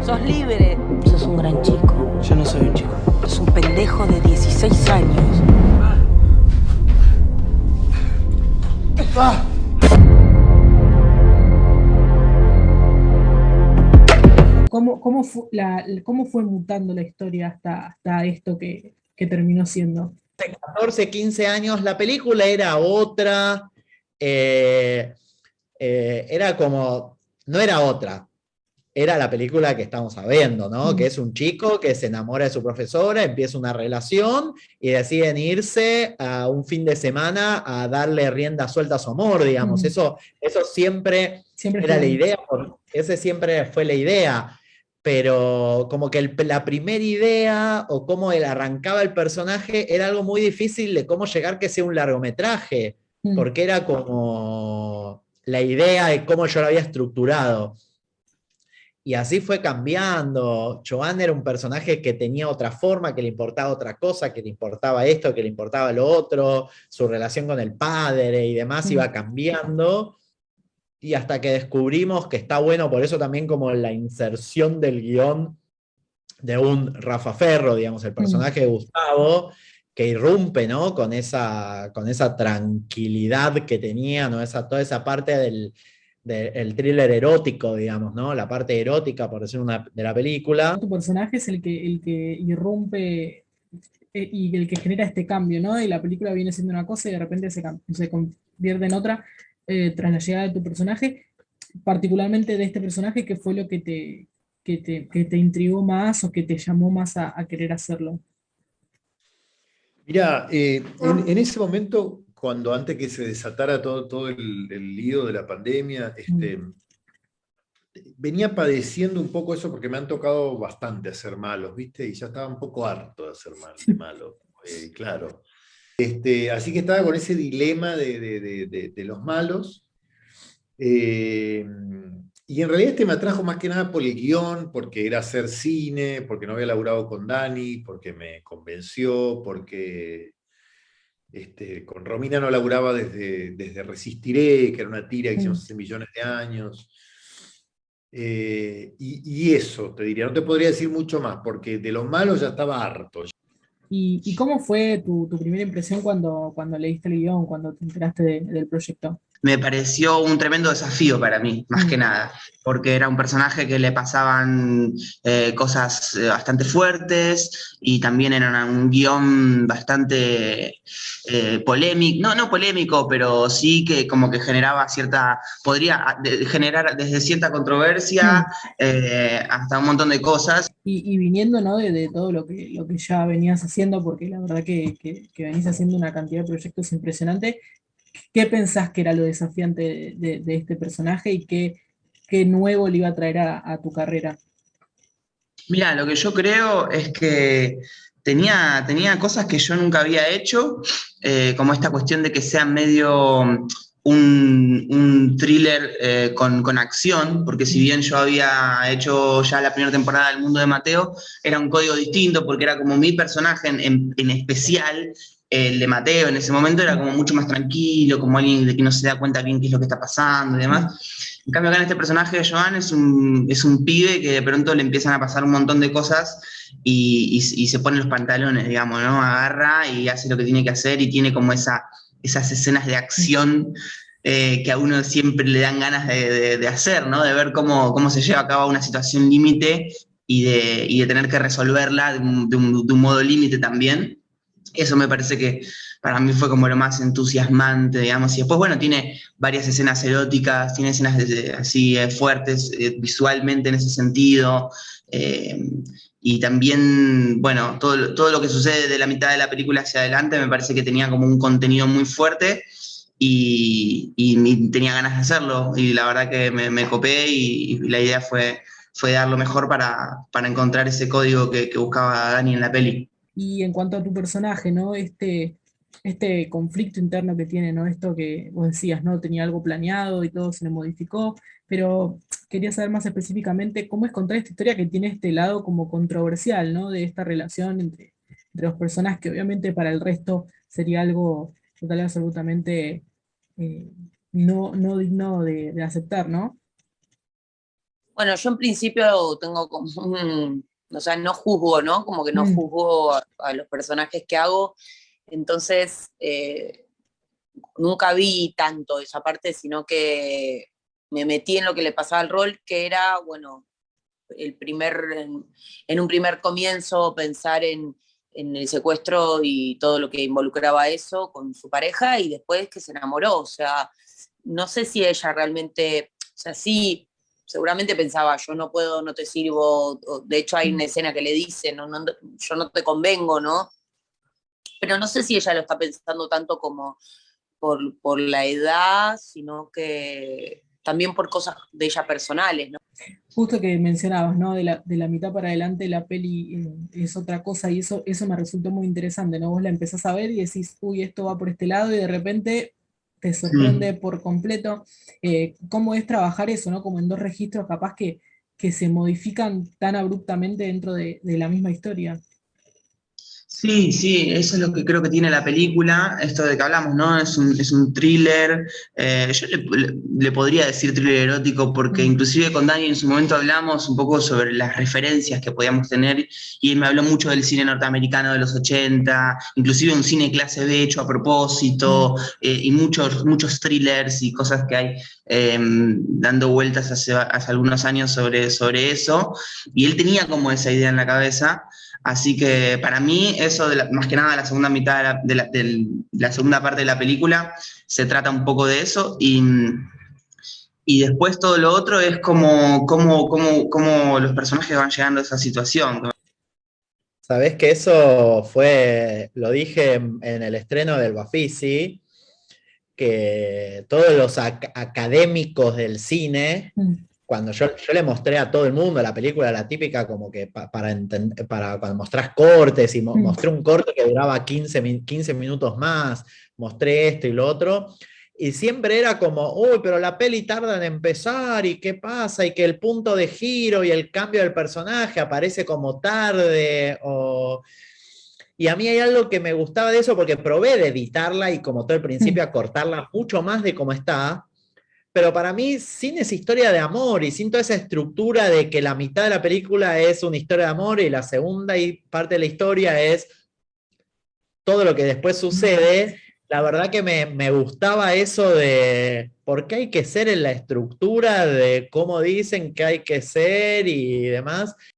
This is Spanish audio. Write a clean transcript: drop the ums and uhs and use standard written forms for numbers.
Sos libre. Sos un gran chico. Yo no soy un chico. Sos un pendejo de 16 años. ¿Cómo fue mutando la historia hasta esto que terminó siendo? 14, 15 años, la película era otra, era como, no era otra, era la película que estamos viendo, ¿no? Que es un chico que se enamora de su profesora, empieza una relación y deciden irse a un fin de semana a darle rienda suelta a su amor, digamos. Eso siempre era la idea, ese siempre fue la idea. Pero como que la primera idea o cómo él arrancaba el personaje era algo muy difícil de cómo llegar que sea un largometraje, porque era como la idea de cómo yo lo había estructurado. Y así fue cambiando. Joan era un personaje que tenía otra forma, que le importaba otra cosa, que le importaba esto, que le importaba lo otro, su relación con el padre y demás iba cambiando. Y hasta que descubrimos que está bueno, por eso también como la inserción del guión de un Rafa Ferro, digamos, el personaje de Gustavo, que irrumpe, ¿no? Con esa tranquilidad que tenía, ¿no? Toda esa parte del thriller erótico, digamos, ¿no? La parte erótica, por decir de la película. Tu personaje es el que irrumpe y el que genera este cambio, ¿no? Y la película viene siendo una cosa y de repente se convierte en otra tras la llegada de tu personaje, particularmente de este personaje, ¿qué fue lo que te intrigó más o que te llamó más a querer hacerlo? Mirá, en ese momento, cuando antes que se desatara todo el lío de la pandemia, venía padeciendo un poco eso porque me han tocado bastante hacer malos, ¿viste? Y ya estaba un poco harto de hacer de malo, claro. Así que estaba con ese dilema de los malos. Y en realidad me atrajo más que nada por el guión, porque era hacer cine, porque no había laburado con Dani, porque me convenció, porque con Romina no laburaba desde Resistiré, que era una tira que hicimos hace millones de años. Y eso, te diría, no te podría decir mucho más, porque de los malos ya estaba harto. ¿Y cómo fue tu primera impresión cuando leíste el guión, cuando te enteraste del proyecto? Me pareció un tremendo desafío para mí, más que nada, porque era un personaje que le pasaban cosas bastante fuertes y también era un guión bastante polémico, no polémico, pero sí que como que podría generar desde cierta controversia hasta un montón de cosas. Y viniendo, ¿no? de todo lo que ya venías haciendo, porque la verdad que venís haciendo una cantidad de proyectos impresionante. ¿Qué pensás que era lo desafiante de este personaje y qué nuevo le iba a traer a tu carrera? Mira, lo que yo creo es que tenía cosas que yo nunca había hecho, como esta cuestión de que sea medio un thriller con acción, porque si bien yo había hecho ya la primera temporada del Mundo de Mateo, era un código distinto, porque era como mi personaje en especial. El de Mateo en ese momento era como mucho más tranquilo, como alguien de que no se da cuenta bien qué es lo que está pasando y demás. En cambio acá en este personaje de Joan es un pibe que de pronto le empiezan a pasar un montón de cosas y se pone los pantalones, digamos, ¿no? Agarra y hace lo que tiene que hacer y tiene como esas escenas de acción que a uno siempre le dan ganas de hacer, ¿no? De ver cómo se lleva a cabo una situación límite y de tener que resolverla de un modo límite también. Eso me parece que para mí fue como lo más entusiasmante, digamos. Y después, bueno, tiene varias escenas eróticas, tiene escenas así fuertes visualmente en ese sentido. Y también, bueno, todo lo que sucede de la mitad de la película hacia adelante me parece que tenía como un contenido muy fuerte y tenía ganas de hacerlo. Y la verdad que me copé y la idea fue dar lo mejor para encontrar ese código que buscaba Dani en la peli. Y en cuanto a tu personaje, ¿no? Este conflicto interno que tiene, ¿no? Esto que vos decías, ¿no? Tenía algo planeado y todo se le modificó, pero quería saber más específicamente cómo es contar esta historia que tiene este lado como controversial, ¿no? De esta relación entre dos personas que obviamente para el resto sería algo total y absolutamente eh, no digno de aceptar, ¿no? Bueno, yo en principio tengo como o sea, no juzgo, ¿no? Como que no juzgo a los personajes que hago, entonces nunca vi tanto esa parte, sino que me metí en lo que le pasaba al rol, que era, bueno, en un primer comienzo pensar en el secuestro y todo lo que involucraba eso con su pareja, y después que se enamoró, o sea, no sé si ella realmente, o sea, sí, seguramente pensaba, yo no puedo, no te sirvo, de hecho hay una escena que le dice, yo no te convengo, ¿no? Pero no sé si ella lo está pensando tanto como por la edad, sino que también por cosas de ella personales, ¿no? Justo que mencionabas, ¿no? De la mitad para adelante la peli es otra cosa y eso me resultó muy interesante, ¿no? Vos la empezás a ver y decís, uy, esto va por este lado y de repente te sorprende por completo. Cómo es trabajar eso, ¿no? Como en dos registros capaz que se modifican tan abruptamente dentro de la misma historia. Sí, sí, eso es lo que creo que tiene la película, esto de que hablamos, ¿no? Es un thriller, yo le podría decir thriller erótico porque inclusive con Dani en su momento hablamos un poco sobre las referencias que podíamos tener y él me habló mucho del cine norteamericano de los 80, inclusive un cine clase B hecho a propósito, y muchos thrillers y cosas que hay dando vueltas hace algunos años sobre eso, y él tenía como esa idea en la cabeza. Así que para mí eso, más que nada la segunda mitad de la segunda parte de la película, se trata un poco de eso y después todo lo otro es como los personajes van llegando a esa situación. Sabés que eso fue, lo dije en el estreno del Bafisi, que todos los académicos del cine, cuando yo le mostré a todo el mundo la película, la típica como que para cuando mostrás cortes, y mostré un corte que duraba 15 minutos más, mostré esto y lo otro, y siempre era como, uy, pero la peli tarda en empezar, y qué pasa, y que el punto de giro y el cambio del personaje aparece como tarde, y a mí hay algo que me gustaba de eso, porque probé de editarla y como todo el principio a cortarla mucho más de cómo está, pero para mí sin esa historia de amor y sin toda esa estructura de que la mitad de la película es una historia de amor y la segunda parte de la historia es todo lo que después sucede, la verdad que me gustaba eso de por qué hay que ser en la estructura de cómo dicen que hay que ser y demás.